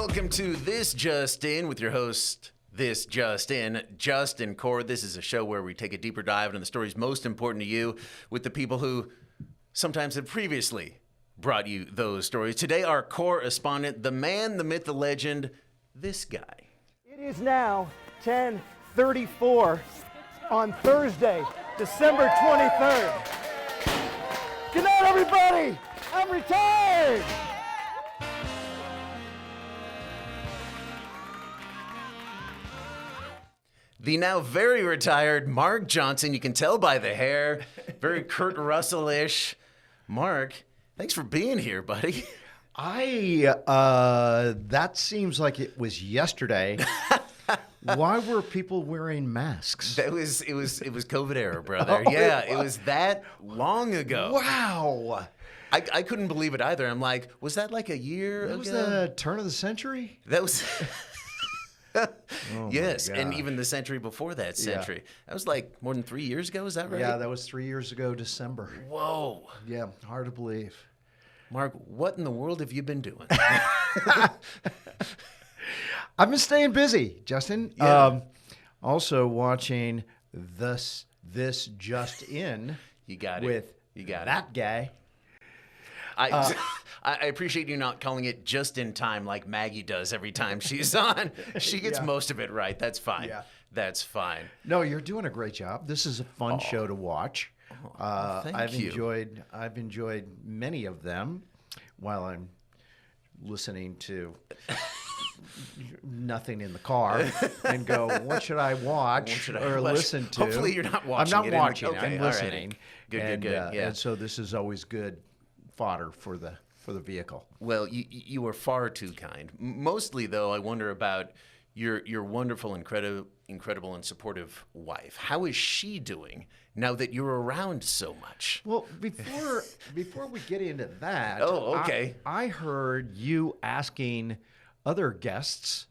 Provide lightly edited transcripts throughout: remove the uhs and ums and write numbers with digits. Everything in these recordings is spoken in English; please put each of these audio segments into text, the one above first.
Welcome to This Just In with your host, This Just In, Justin Core. This is a show where we take a deeper dive into the stories most important to you with the people who sometimes have previously brought you those stories. Today, our correspondent, the man, the myth, the legend, this guy. It is now 10:34 on Thursday, December 23rd. Good night, everybody. I'm retired. The now very retired Mark Johnson. You can tell by the hair, very Kurt Russell-ish. Mark, thanks for being here, buddy. That seems like it was yesterday. Why were people wearing masks? It was COVID era, brother. Yeah, it was that long ago. Wow. I couldn't believe it either. I'm like, was that like a year ago? That was the turn of the century? That was... Oh yes, my and gosh. even the century before that century. That was like more than 3 years ago, is that right? Yeah, that was 3 years ago, December. Whoa. Yeah, hard to believe. Mark, what in the world have you been doing? I've been staying busy, Justin. Yeah. Also watching This Just In. You got it. With that guy. I appreciate you not calling it just in time like Maggie does every time she's on. She gets Yeah. most of it right. That's fine. Yeah. That's fine. No, you're doing a great job. This is a fun show to watch. Thank you. I've enjoyed many of them while I'm listening to nothing in the car and go, what should I watch listen to? Hopefully you're not watching. I'm not watching. Okay, I'm all right. listening. Good. Yeah. And so this is always good fodder for the vehicle. Well, you are far too kind. Mostly, though, I wonder about your wonderful, incredible, and supportive wife. How is she doing now that you're around so much? Well, before we get into that, Oh, okay. I heard you asking other guests,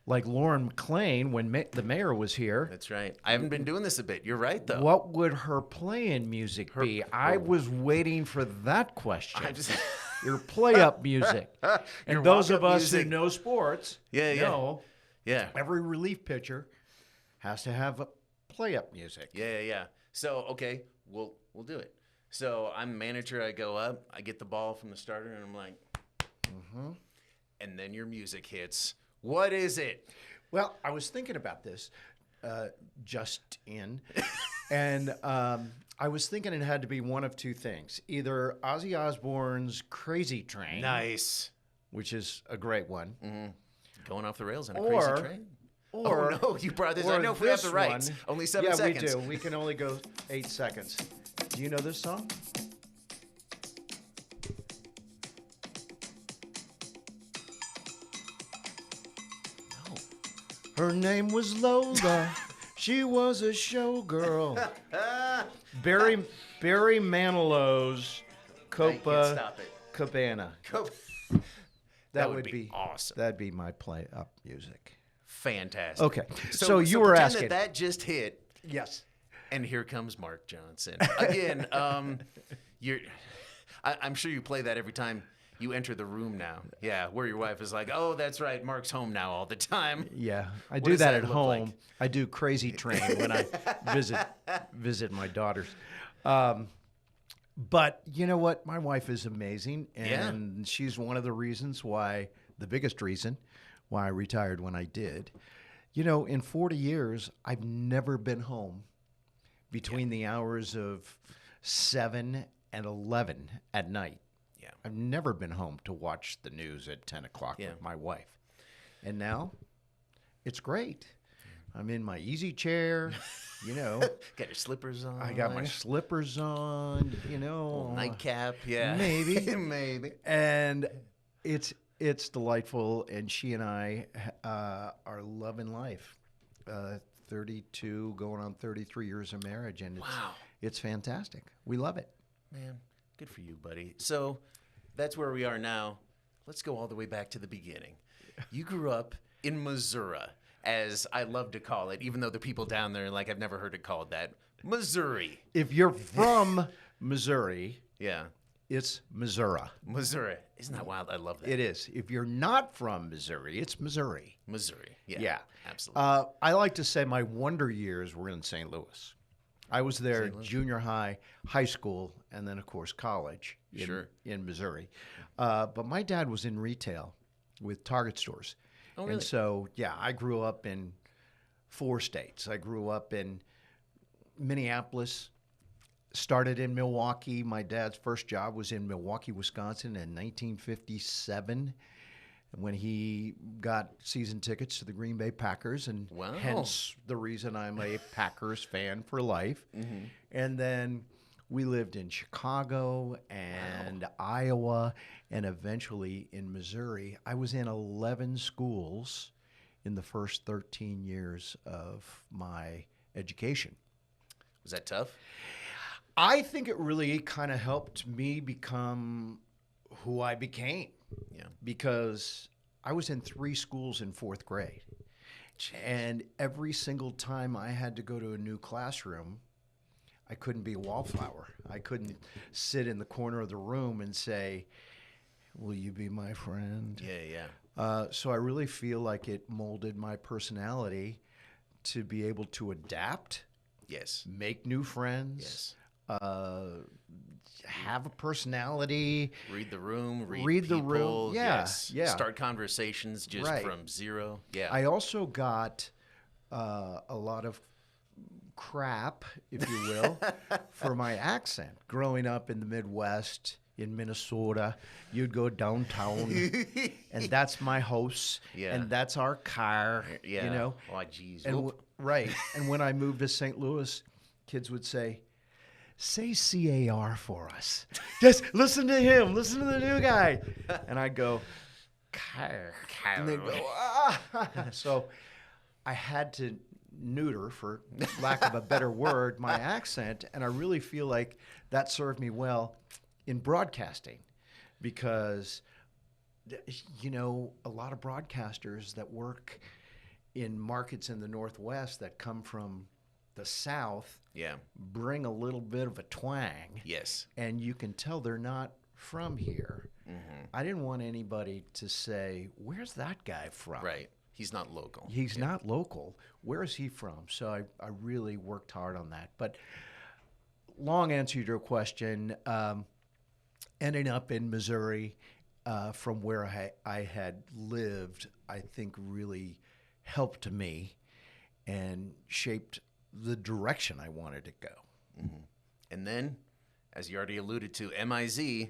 like Lauren McLean, when the mayor was here. That's right. I haven't been doing this a bit. You're right, though. What would her playing music be? I was waiting for that question. Your play-up music. And those of us who know sports know every relief pitcher has to have a play-up music. Yeah. So, okay, we'll do it. So I'm manager. I go up. I get the ball from the starter, and I'm like, and then your music hits. What is it? Well, I was thinking about this just in, and I was thinking it had to be one of two things. Either Ozzy Osbourne's Crazy Train. Nice. Which is a great one. Mm-hmm. Going off the rails on a crazy train? Or, oh, no, you brought this. I know if we have the rights. Only 7 seconds. Yeah, we do. We can only go 8 seconds. Do you know this song? Her name was Lola. She was a showgirl. Barry Manilow's Copacabana. That would be awesome. That'd be my play up music. Fantastic. Okay. So you were pretend asking. that just hit. Yes. And here comes Mark Johnson. Again, I'm sure you play that every time you enter the room now. Yeah, where your wife is like, oh, that's right, Mark's home now all the time. Yeah, I What do does that that at look home. like? I do Crazy Train when I visit my daughters. But you know what? My wife is amazing, and she's one of the biggest reason why I retired when I did. You know, in 40 years, I've never been home between the hours of 7 and 11 at night. Yeah. I've never been home to watch the news at 10 o'clock with my wife. And now, it's great. I'm in my easy chair, you know. Got your slippers on. I got my slippers on, you know. Little nightcap, yeah. Maybe. Maybe. And it's delightful, and she and I are loving life. 32, going on 33 years of marriage, and it's fantastic. We love it. Man, good for you, buddy. So that's where we are now. Let's go all the way back to the beginning. You grew up in Missouri, as I love to call it, even though the people down there are like, I've never heard it called that. Missouri. If you're from Missouri, Yeah. it's Missouri. Missouri. Isn't that wild? I love that. It is. If you're not from Missouri, it's Missouri. Missouri. Yeah. Yeah. Absolutely. I like to say my wonder years were in St. Louis. I was there junior high, high school, and then, of course, college in Missouri. But my dad was in retail with Target stores. Oh, really? And so, yeah, I grew up in 4 states. I grew up in Minneapolis, started in Milwaukee. My dad's first job was in Milwaukee, Wisconsin in 1957 when he got season tickets to the Green Bay Packers, and hence the reason I'm a Packers fan for life. Mm-hmm. And then we lived in Chicago and Iowa and eventually in Missouri. I was in 11 schools in the first 13 years of my education. Was that tough? I think it really kind of helped me become who I became. Yeah. Because I was in 3 schools in 4th grade. Jeez. And every single time I had to go to a new classroom, I couldn't be a wallflower. I couldn't sit in the corner of the room and say, "Will you be my friend?" Yeah. So I really feel like it molded my personality to be able to adapt. Yes. Make new friends. Yes. Have a personality. Read the room. Read people, the room. Yeah. Yes. Yeah. Start conversations just from zero. Yeah. I also got a lot of crap, if you will, for my accent. Growing up in the Midwest, in Minnesota, you'd go downtown, and that's my house, and that's our car, you know. Oh, jeez. And and when I moved to St. Louis, kids would say CAR for us. Just listen to him. Listen to the new guy. And I'd go, car. And they'd go, ah. So I had to neuter, for lack of a better word, my accent. And I really feel like that served me well in broadcasting because, you know, a lot of broadcasters that work in markets in the Northwest that come from the South bring a little bit of a twang. Yes. And you can tell they're not from here. Mm-hmm. I didn't want anybody to say, "Where's that guy from?" Right. He's not local. He's not local. Where is he from? So I really worked hard on that. But long answer to your question, ending up in Missouri from where I had lived, I think really helped me and shaped the direction I wanted to go. Mm-hmm. And then, as you already alluded to, MIZ,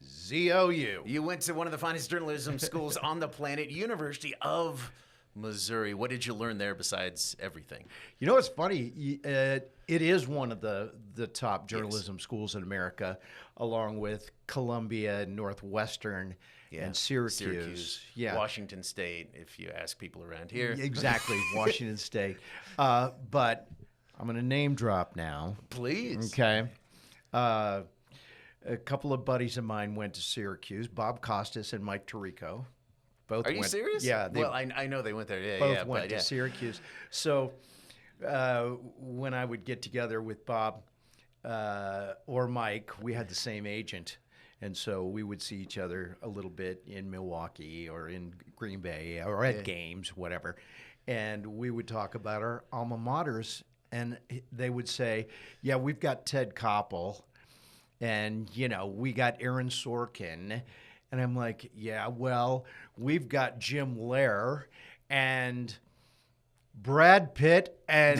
ZOU. You went to one of the finest journalism schools on the planet, University of Missouri. What did you learn there besides everything? You know, it's funny. It is one of the top journalism schools in America, along with Columbia and Northwestern and Syracuse. Yeah. Washington State, if you ask people around here. Exactly, Washington State. But I'm going to name drop now. Please. Okay. A couple of buddies of mine went to Syracuse, Bob Costas and Mike Tirico. Both Are you went, serious? Yeah. Well, I know they went there. Yeah, both went to Syracuse. So when I would get together with Bob or Mike, we had the same agent. And so we would see each other a little bit in Milwaukee or in Green Bay or at games, whatever. And we would talk about our alma maters. And they would say, "Yeah, we've got Ted Koppel. And, you know, we got Aaron Sorkin." And I'm like, "Yeah, well, we've got Jim Lehrer and Brad Pitt and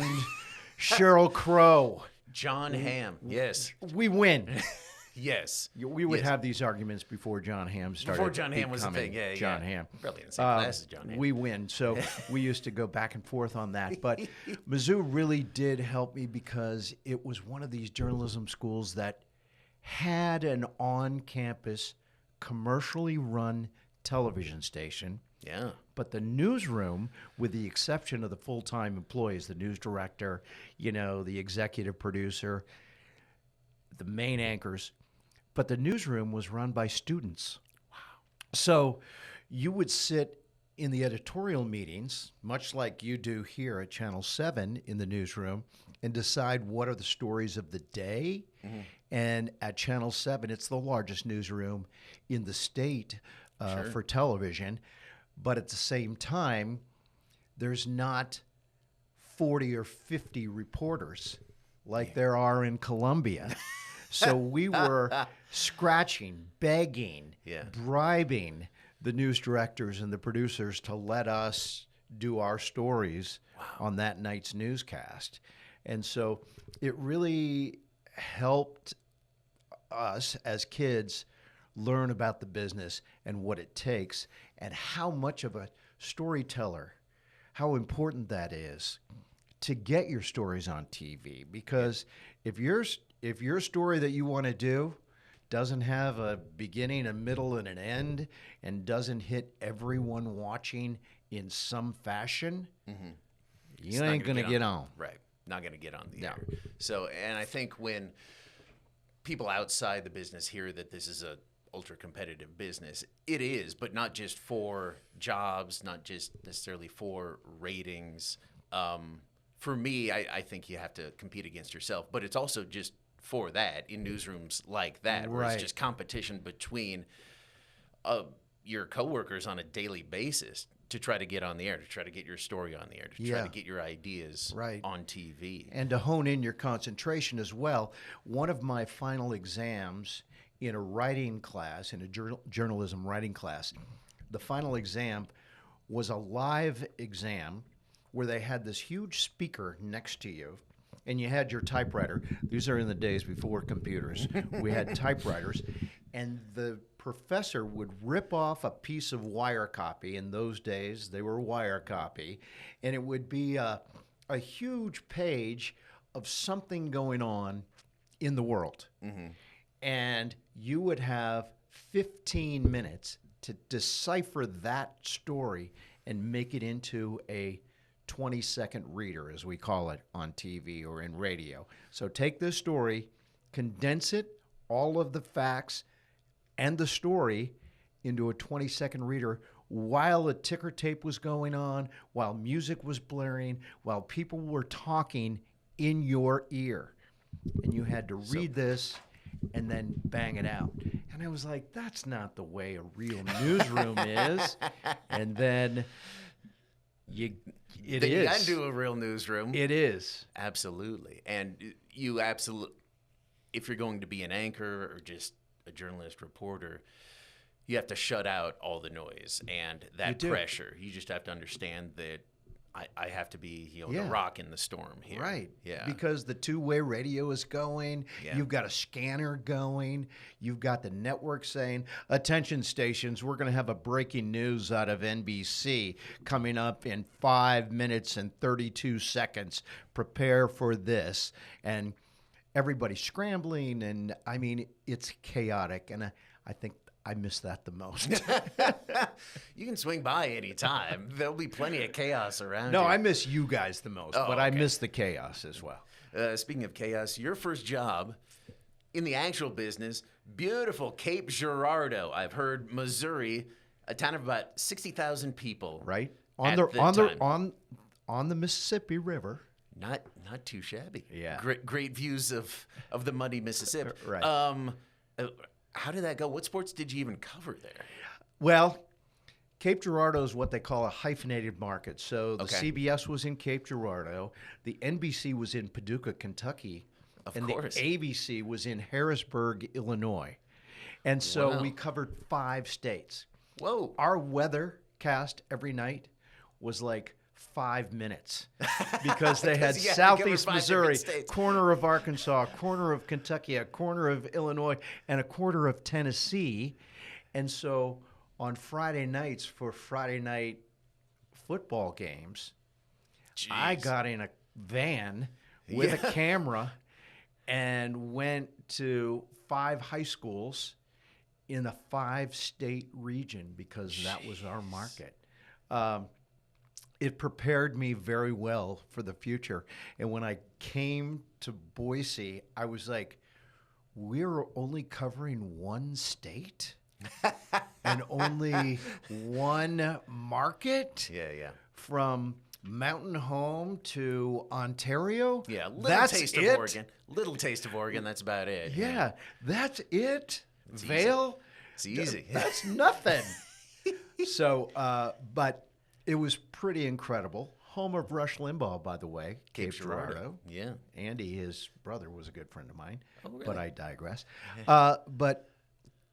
Sheryl Crow. John Hamm, yes. We win." Yes. We would have these arguments before John Hamm started. Before John Hamm was a thing, John Hamm. Probably in the same class as John Hamm. We win. So we used to go back and forth on that. But Mizzou really did help me because it was one of these journalism schools that had an on-campus, commercially run television station. Yeah. But the newsroom, with the exception of the full-time employees, the news director, you know, the executive producer, the main anchors, but the newsroom was run by students. Wow. So you would sit in the editorial meetings, much like you do here at Channel 7 in the newsroom, and decide what are the stories of the day. Mm-hmm. And at Channel 7, it's the largest newsroom in the state for television. But at the same time, there's not 40 or 50 reporters like there are in Columbia. So we were scratching, begging, bribing the news directors and the producers to let us do our stories on that night's newscast. And so it really helped us as kids learn about the business and what it takes and how much of a storyteller, how important that is to get your stories on TV. Because if your story that you want to do doesn't have a beginning, a middle, and an end, and doesn't hit everyone watching in some fashion, you ain't going to get on. Right. Not going to get on the air. So, and I think when people outside the business hear that this is a ultra competitive business, it is, but not just for jobs, not just necessarily for ratings. For me, I think you have to compete against yourself, but it's also just for that in newsrooms like that, where it's just competition between your coworkers on a daily basis to try to get on the air, to try to get your story on the air, to try to get your ideas on TV. And to hone in your concentration as well. One of my final exams in a writing class, in a journalism writing class, the final exam was a live exam where they had this huge speaker next to you, and you had your typewriter. These are in the days before computers. We had typewriters, and the professor would rip off a piece of wire copy. In those days, they were wire copy, and it would be a huge page of something going on in the world. Mm-hmm. And you would have 15 minutes to decipher that story and make it into a 20-second reader, as we call it on TV or in radio. So take this story, condense it, all of the facts and the story into a 20-second reader while a ticker tape was going on, while music was blaring, while people were talking in your ear. And you had to read this and then bang it out. And I was like, that's not the way a real newsroom is. And then you got to do a real newsroom. It is. Absolutely. And if you're going to be an anchor or just a journalist reporter, you have to shut out all the noise and that pressure. You just have to understand that I have to be the rock in the storm here. Right. Yeah. Because the two-way radio is going. Yeah. You've got a scanner going. You've got the network saying, attention stations, we're going to have a breaking news out of NBC coming up in 5 minutes and 32 seconds. Prepare for this. And everybody's scrambling. And, I mean, it's chaotic. And I think I miss that the most. You can swing by anytime. There'll be plenty of chaos around No, you. I miss you guys the most, but I miss the chaos as well. Speaking of chaos, your first job in the actual business, beautiful Cape Girardeau. I've heard Missouri, a town of about 60,000 people. Right. On the Mississippi River. Not too shabby. Yeah. Great views of the muddy Mississippi. Right. How did that go? What sports did you even cover there? Well, Cape Girardeau is what they call a hyphenated market. So the CBS was in Cape Girardeau, the NBC was in Paducah, Kentucky, Of course. the ABC was in Harrisburg, Illinois. And so we covered 5 states. Whoa. Our weather cast every night was like 5 minutes because they had Southeast Missouri, corner of Arkansas, corner of Kentucky, a corner of Illinois, and a quarter of Tennessee. And so on Friday nights for Friday night football games, I got in a van with a camera and went to 5 high schools in a 5-state region because that was our market. It prepared me very well for the future. And when I came to Boise, I was like, we're only covering 1 state? and only one market. Yeah. From Mountain Home to Ontario. Yeah, little that's taste it. of Oregon. Little taste of Oregon. That's about it. Yeah, that's it. It's Vail. It's easy. That's nothing. So, but it was pretty incredible. Home of Rush Limbaugh, by the way, Cape Girardeau. Yeah. Andy, his brother, was a good friend of mine. Oh, really? But I digress. But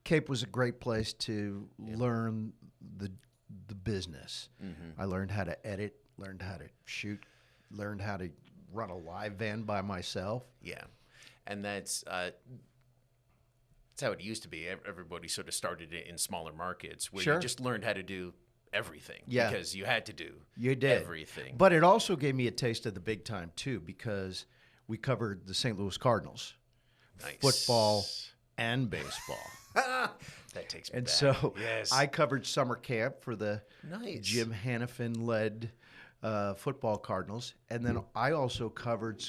Cape was a great place to learn the business. Mm-hmm. I learned how to edit, learned how to shoot, learned how to run a live van by myself. Yeah, and that's how it used to be. Everybody sort of started it in smaller markets where Sure. you just learned how to do everything. Yeah. Because you had to do You did everything. but it also gave me a taste of the big time too, because we covered the St. Louis Cardinals, Nice. football and baseball. That takes me And back. so yes. I covered summer camp for the Nice. Jim Hannafin-led football Cardinals, and then I also covered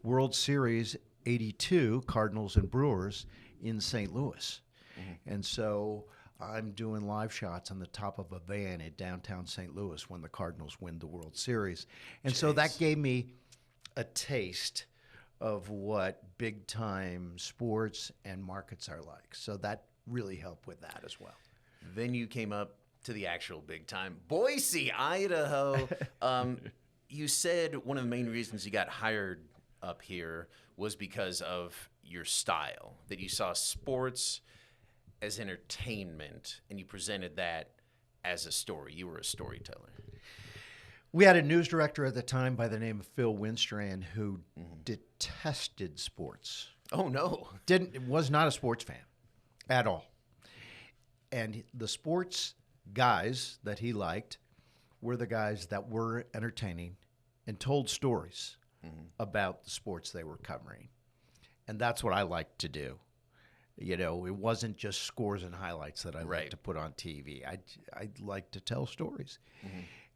World Series '82 Cardinals and Brewers in St. Louis, and so I'm doing live shots on the top of a van in downtown St. Louis when the Cardinals win the World Series, and so that gave me a taste of what big time sports and markets are like. So that really helped with that as well. Then you came up to the actual big time, Boise, Idaho. You said one of the main reasons you got hired up here was because of your style, that you saw sports as entertainment and you presented that as a story. You were a storyteller. We had a news director at the time by the name of Phil Winstrand who detested sports. Oh, no. Was not a sports fan at all. And the sports guys that he liked were the guys that were entertaining and told stories about the sports they were covering. And that's what I liked to do. You know, it wasn't just scores and highlights that I liked to put on TV. I'd like to tell stories.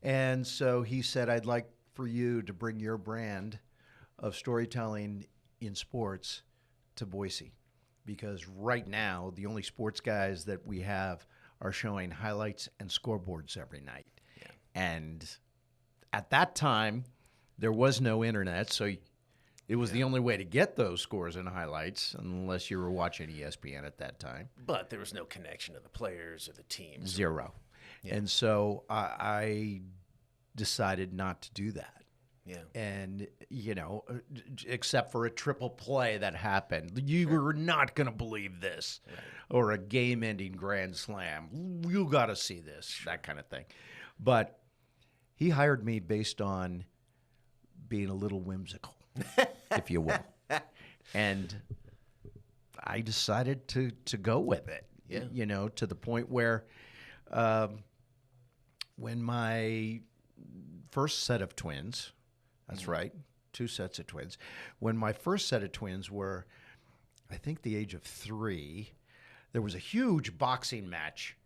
And so he said, I'd like for you to bring your brand of storytelling in sports to Boise. Because right now, the only sports guys that we have are showing highlights and scoreboards every night. Yeah. And at that time, there was no internet, so it was the only way to get those scores and highlights, unless you were watching ESPN at that time. But there was no connection to the players or the teams. Zero. Yeah. And so I decided not to do that. Yeah. And, you know, except for a triple play that happened. You were not going to believe this. Right. Or a game-ending grand slam. You got to see this, that kind of thing. But he hired me based on being a little whimsical, if you will. And I decided to go with it, you know, to the point where when my first set of twins, that's right, 2 sets of twins, when my first set of twins were, I think, the age of 3, there was a huge boxing match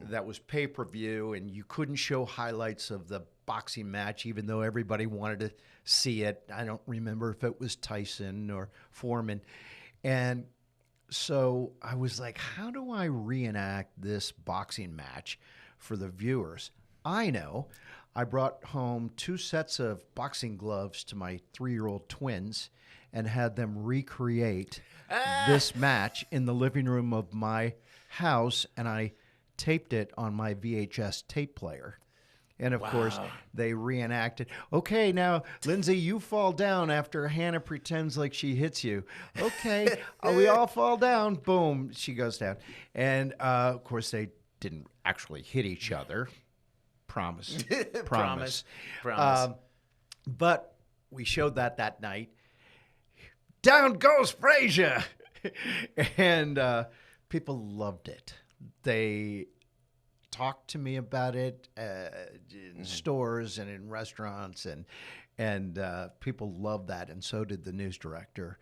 that was pay-per-view, and you couldn't show highlights of the boxing match, even though everybody wanted to see it. I don't remember if it was Tyson or Foreman. And so I was like, how do I reenact this boxing match for the viewers? I know. I brought home 2 sets of boxing gloves to my 3-year-old twins and had them recreate this match in the living room of my house, and I taped it on my VHS tape player. And, of course, they reenacted. Okay, now, Lindsay, you fall down after Hannah pretends like she hits you. Okay, we all fall down. Boom, she goes down. And, of course, they didn't actually hit each other. Promise. Promise. But we showed that night. Down goes Frazier! And people loved it. They talked to me about it in stores and in restaurants, and people loved that, and so did the news director,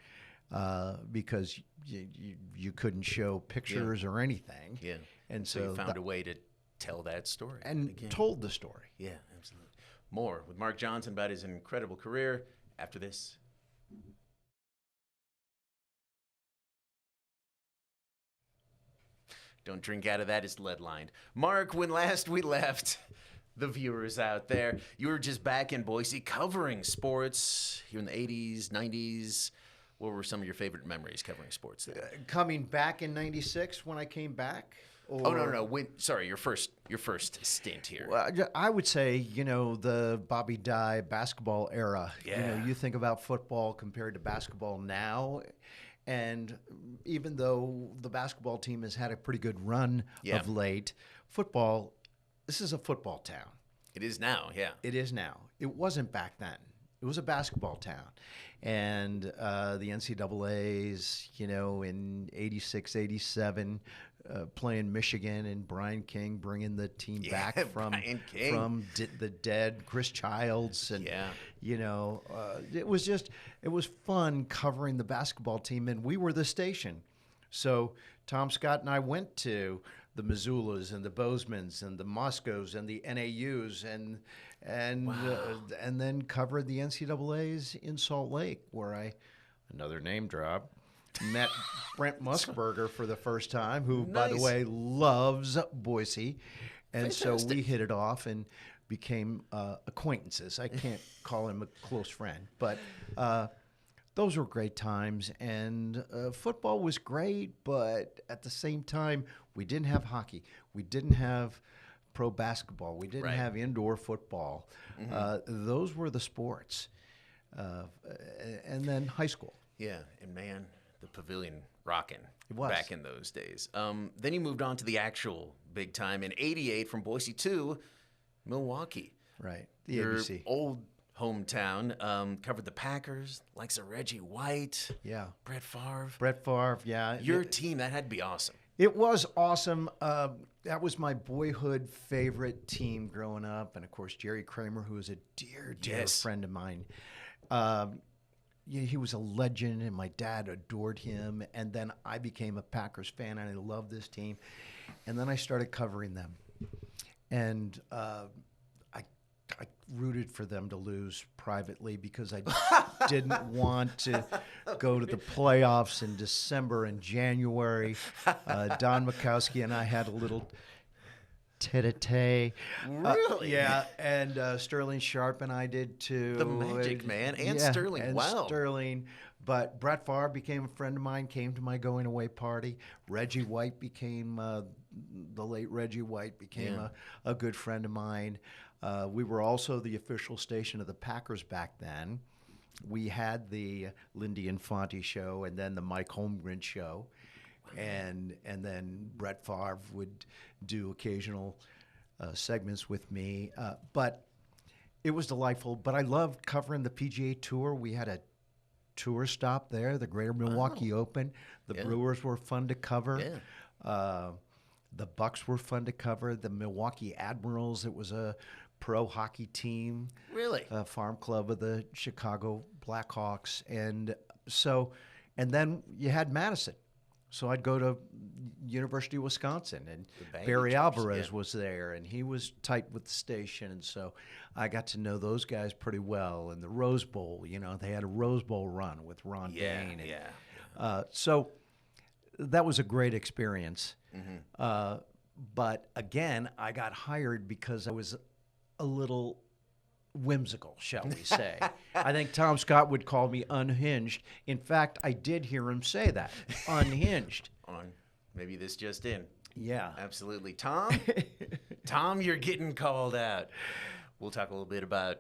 because you couldn't show pictures or anything. Yeah. And So you found a way to tell that story. and again. told the story. Yeah, absolutely. More with Mark Johnson about his incredible career after this. Don't drink out of that. It's lead-lined. Mark, when last we left the viewers out there, you were just back in Boise covering sports here in the 80s, 90s. What were some of your favorite memories covering sports there? Coming back in '96 when I came back. Oh, no. Sorry, your first stint here. Well, I would say, the Bobby Dye basketball era. Yeah. You think about football compared to basketball now, and even though the basketball team has had a pretty good run of late, football, this is a football town. It is now, yeah. It is now. It wasn't back then. It was a basketball town. And the NCAAs, in 86, 87, playing Michigan, and Brian King bringing the team back from the dead, Chris Childs. And, it was fun covering the basketball team. And we were the station. So Tom Scott and I went to the Missoulas and the Bosemans and the Moscows and the NAUs and then covered the NCAAs in Salt Lake, where another name drop, met Brent Musburger for the first time, who, by the way, loves Boise. And Fantastic. So we hit it off and became acquaintances. I can't call him a close friend, but those were great times. And football was great, but at the same time, we didn't have hockey. We didn't have pro basketball. We didn't have indoor football. Those were the sports. And then high school. Yeah, and man, the pavilion rocking It was. back in those days. Then you moved on to the actual big time in '88 from Boise to Milwaukee. Right, the Your ABC. old hometown, covered the Packers, likes of Reggie White, Yeah. Brett Favre. Brett Favre, yeah. Your team, that had to be awesome. It was awesome. That was my boyhood favorite team growing up. And, of course, Jerry Kramer, who is a dear friend of mine. He was a legend, and my dad adored him. And then I became a Packers fan, and I loved this team. And then I started covering them. And I rooted for them to lose privately because I didn't want to go to the playoffs in December and January. Don Mikowski and I had a little tete-a-tete. Really? Yeah, and Sterling Sharp and I did too. The Magic Man and Sterling. And Wow. Sterling. But Brett Favre became a friend of mine, came to my going-away party. Reggie White became, the late Reggie White became a good friend of mine. We were also the official station of the Packers back then. We had the Lindy Infante show and then the Mike Holmgren show. And then Brett Favre would do occasional segments with me. But it was delightful. But I loved covering the PGA Tour. We had a tour stop there, the Greater Milwaukee Open. The Brewers were fun to cover. Yeah. The Bucks were fun to cover. The Milwaukee Admirals, it was a pro hockey team. Really? A farm club of the Chicago Blackhawks. And then you had Madison. So I'd go to University of Wisconsin, and Barry Alvarez was there, and he was tight with the station. And so I got to know those guys pretty well. And the Rose Bowl, they had a Rose Bowl run with Ron Dane. So that was a great experience. But again, I got hired because I was a little whimsical, shall we say. I think Tom Scott would call me unhinged. In fact, I did hear him say that, unhinged. On maybe this just in. Yeah. Absolutely. Tom, you're getting called out. We'll talk a little bit about,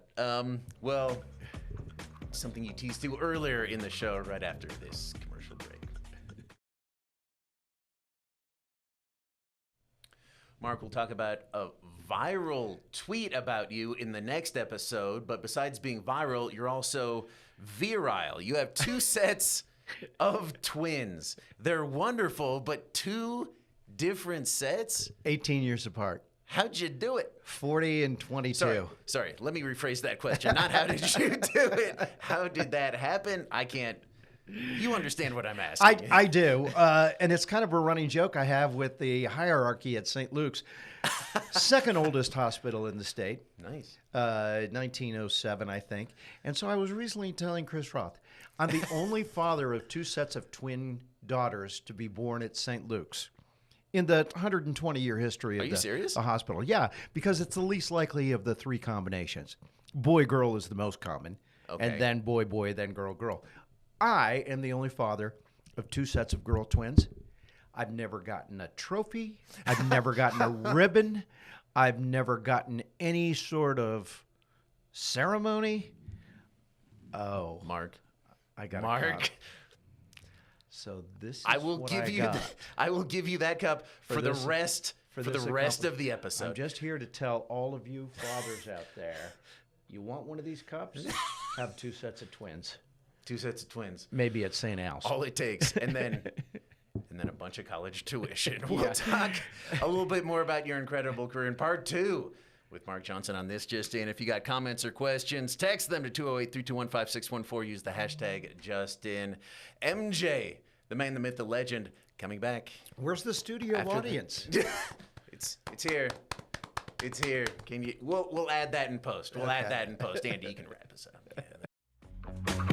something you teased to earlier in the show right after this commercial break. Mark, we'll talk about a viral tweet about you in the next episode, but besides being viral, you're also virile. You have two sets of twins. They're wonderful, but two different sets? 18 years apart. How'd you do it? 40 and 22. Sorry, let me rephrase that question. Not how did you do it? How did that happen? I can't. You understand what I'm asking. I do. And it's kind of a running joke I have with the hierarchy at St. Luke's. Second oldest hospital in the state. Nice. 1907, I think. And so I was recently telling Chris Roth, I'm the only father of two sets of twin daughters to be born at St. Luke's in the 120-year history of Are you serious? the hospital. Yeah, because it's the least likely of the three combinations. Boy-girl is the most common, Okay. and then boy-boy, then girl-girl. I am the only father of 2 sets of girl twins. I've never gotten a trophy. I've never gotten a ribbon. I've never gotten any sort of ceremony. Oh, Mark. I got a Mark. cup. So this is I will what give I you got. I will give you that cup for the this- rest for the this rest of the I'm episode. just here to tell all of you fathers out there, you want one of these cups? Have 2 sets of twins. 2 sets of twins. Maybe at St. Al's. All it takes. And then a bunch of college tuition. We'll talk a little bit more about your incredible career in part 2 with Mark Johnson on This Just In. If you got comments or questions, text them to 208-321-5614. Use the hashtag JustIn. MJ, the man, the myth, the legend, coming back. Where's the studio After the- audience? It's here. It's here. Can you? We'll add that in post. We'll add that in post. Andy, you can wrap us up. Yeah.